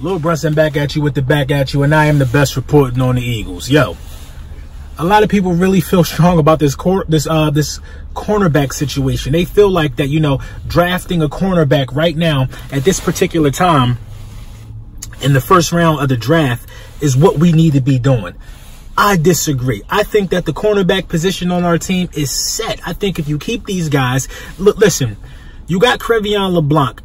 Lil Brunson back at you with the back at you, and I am the best reporting on the Eagles. Yo, a lot of people really feel strong about this cornerback situation. They feel like that, you know, drafting a cornerback right now at this particular time in the first round of the draft is what we need to be doing. I disagree. I think that the cornerback position on our team is set. I think if you keep these guys, listen, you got Cre'Von LeBlanc.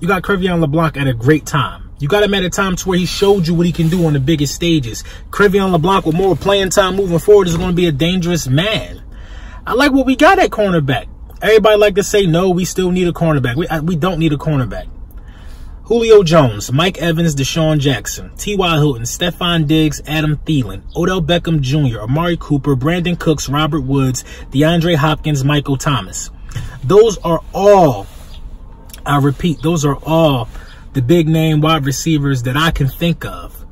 You got Cre'Von LeBlanc at a great time. You got him at a time to where he showed you what he can do on the biggest stages. Cre'Von LeBlanc with more playing time moving forward is going to be a dangerous man. I like what we got at cornerback. Everybody like to say, no, we still need a cornerback. We don't need a cornerback. Julio Jones, Mike Evans, Deshaun Jackson, T.Y. Hilton, Stephon Diggs, Adam Thielen, Odell Beckham Jr., Amari Cooper, Brandon Cooks, Robert Woods, DeAndre Hopkins, Michael Thomas. Those are all, I repeat, those are all the big name wide receivers that I can think of,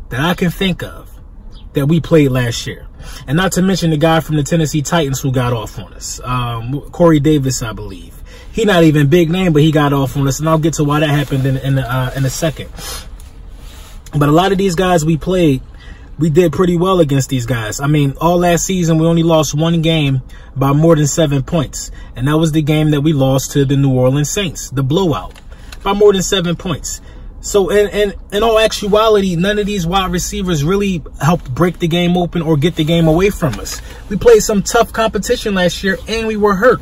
that we played last year. And not to mention the guy from the Tennessee Titans who got off on us, Corey Davis, I believe. He not even big name, but he got off on us, and I'll get to why that happened in a second. But a lot of these guys we played, we did pretty well against these guys. I mean, all last season, we only lost one game by more than 7 points. And that was the game that we lost to the New Orleans Saints, the blowout, by more than 7 points. So in all actuality, none of these wide receivers really helped break the game open or get the game away from us. We played some tough competition last year, and we were hurt.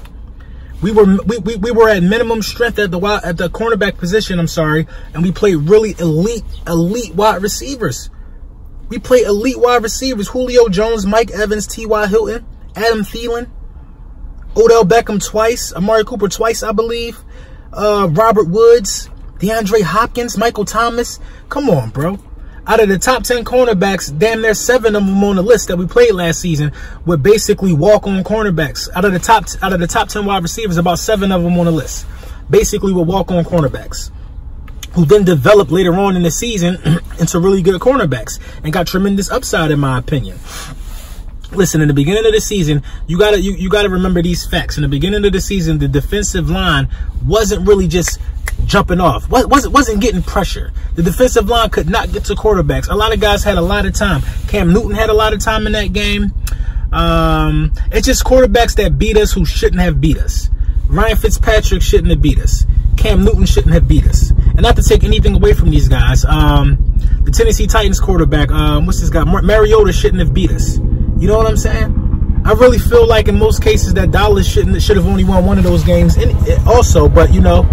We were at minimum strength at the cornerback position, and we played really elite wide receivers. We played elite wide receivers: Julio Jones, Mike Evans, T.Y. Hilton, Adam Thielen, Odell Beckham twice, Amari Cooper twice, I believe, Robert Woods, DeAndre Hopkins, Michael Thomas. Come on, bro. Out of the top 10 cornerbacks, damn near 7 of them on the list that we played last season were basically walk-on cornerbacks. Out of the top 10 wide receivers, about 7 of them on the list basically were walk-on cornerbacks, who then developed later on in the season into really good cornerbacks and got tremendous upside, in my opinion. Listen, in the beginning of the season, you gotta remember these facts. In the beginning of the season, the defensive line wasn't really just jumping off. Wasn't getting pressure. The defensive line could not get to quarterbacks. A lot of guys had a lot of time. Cam Newton had a lot of time in that game. It's just quarterbacks that beat us who shouldn't have beat us. Ryan Fitzpatrick shouldn't have beat us. Cam Newton shouldn't have beat us. And not to take anything away from these guys, the Tennessee Titans quarterback, what's this guy? Mariota shouldn't have beat us. You know what I'm saying? I really feel like in most cases that Dallas should have only won one of those games also, but you know,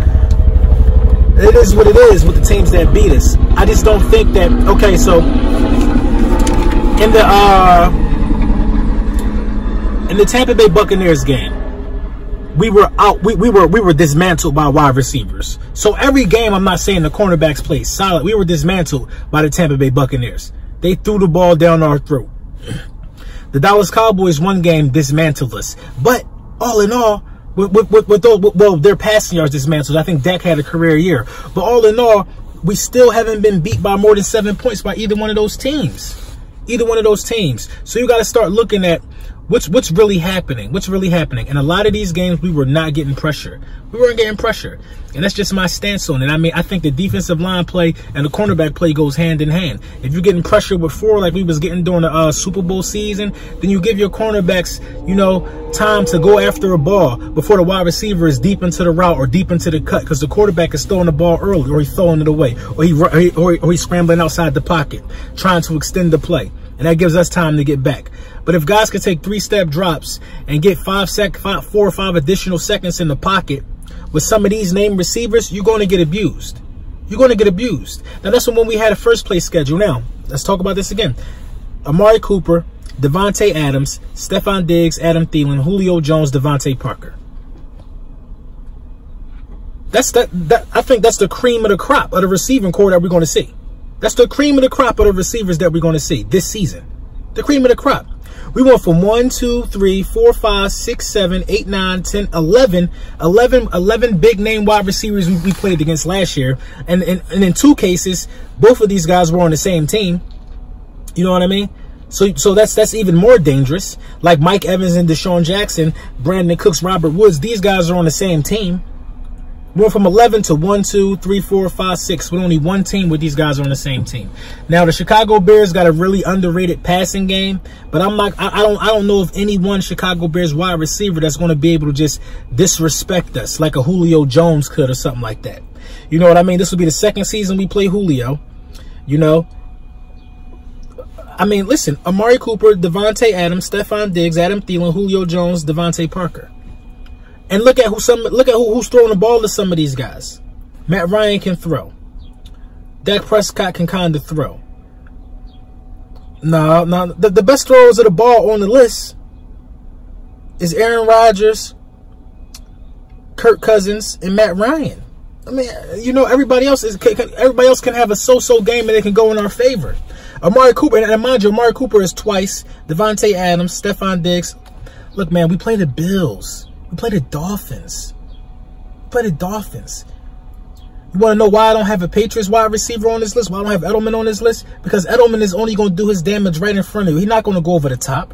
it is what it is with the teams that beat us. I just don't think that, okay, so in the Tampa Bay Buccaneers game, we were dismantled by wide receivers. So every game, I'm not saying the cornerbacks played solid. We were dismantled by the Tampa Bay Buccaneers. They threw the ball down our throat. The Dallas Cowboys one game dismantled us. But all in all, well, their passing yards dismantled. I think Dak had a career year. But all in all, we still haven't been beat by more than 7 points by either one of those teams. Either one of those teams. So you got to start looking at what's really happening. What's really happening. In a lot of these games, we were not getting pressure. We weren't getting pressure. And that's just my stance on it. I mean, I think the defensive line play and the cornerback play goes hand in hand. If you're getting pressure before, like we was getting during the Super Bowl season, then you give your cornerbacks, you know, time to go after a ball before the wide receiver is deep into the route or deep into the cut, because the quarterback is throwing the ball early, or he's throwing it away, or he's scrambling outside the pocket, trying to extend the play. And that gives us time to get back. But if guys can take 3-step drops and get 4 or 5 additional seconds in the pocket with some of these named receivers, you're going to get abused. You're going to get abused. Now, that's when we had a first place schedule. Now, let's talk about this again. Amari Cooper, Devontae Adams, Stephon Diggs, Adam Thielen, Julio Jones, Devontae Parker. I think that's the cream of the crop of the receiving core that we're going to see. That's the cream of the crop of the receivers that we're going to see this season. The cream of the crop. We went from 1, 2, 3, 4, 5, 6, 7, 8, 9, 10, 11 big name wide receivers we played against last year. And in 2 cases, both of these guys were on the same team. You know what I mean? So that's even more dangerous. Like Mike Evans and Deshaun Jackson, Brandon Cooks, Robert Woods, these guys are on the same team. Went from 11 to 1, 2, 3, 4, 5, 6 with only one team with these guys on the same team. Now the Chicago Bears got a really underrated passing game, but I don't know of any one Chicago Bears wide receiver that's going to be able to just disrespect us like a Julio Jones could or something like that. You know what I mean? This will be the second season we play Julio. You know, I mean, listen, Amari Cooper, Devontae Adams, Stephon Diggs, Adam Thielen, Julio Jones, Devontae Parker. And look at who's throwing the ball to some of these guys. Matt Ryan can throw. Dak Prescott can kind of throw. No, the best throwers of the ball on the list is Aaron Rodgers, Kirk Cousins, and Matt Ryan. I mean, you know, everybody else can have a so-so game and they can go in our favor. Amari Cooper, and mind you, Amari Cooper is twice. Devontae Adams, Stephon Diggs. Look, man, we play the Bills. We play the Dolphins. We play the Dolphins. You want to know why I don't have a Patriots wide receiver on this list? Why I don't have Edelman on this list? Because Edelman is only going to do his damage right in front of you. He's not going to go over the top.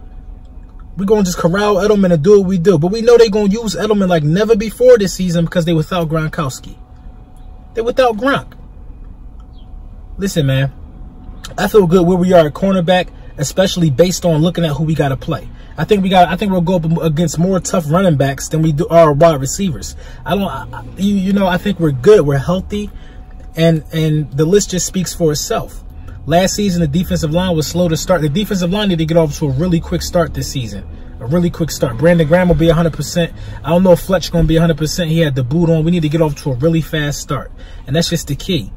We're going to just corral Edelman and do what we do. But we know they're going to use Edelman like never before this season because they're without Gronkowski. They're without Gronk. Listen, man. I feel good where we are at cornerback, especially based on looking at who we got to play. I think we'll go up against more tough running backs than we do our wide receivers. You know, I think we're good. We're healthy, and the list just speaks for itself. Last season, the defensive line was slow to start. The defensive line need to get off to a really quick start this season. A really quick start. Brandon Graham will be 100%. I don't know if Fletcher's going to be 100%. He had the boot on. We need to get off to a really fast start, and that's just the key.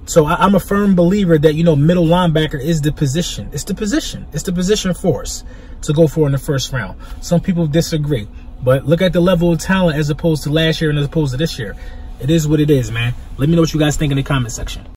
So I'm a firm believer that, you know, middle linebacker is the position. It's the position. It's the position for us to go for in the first round. Some people disagree. But look at the level of talent as opposed to last year and as opposed to this year. It is what it is, man. Let me know what you guys think in the comment section.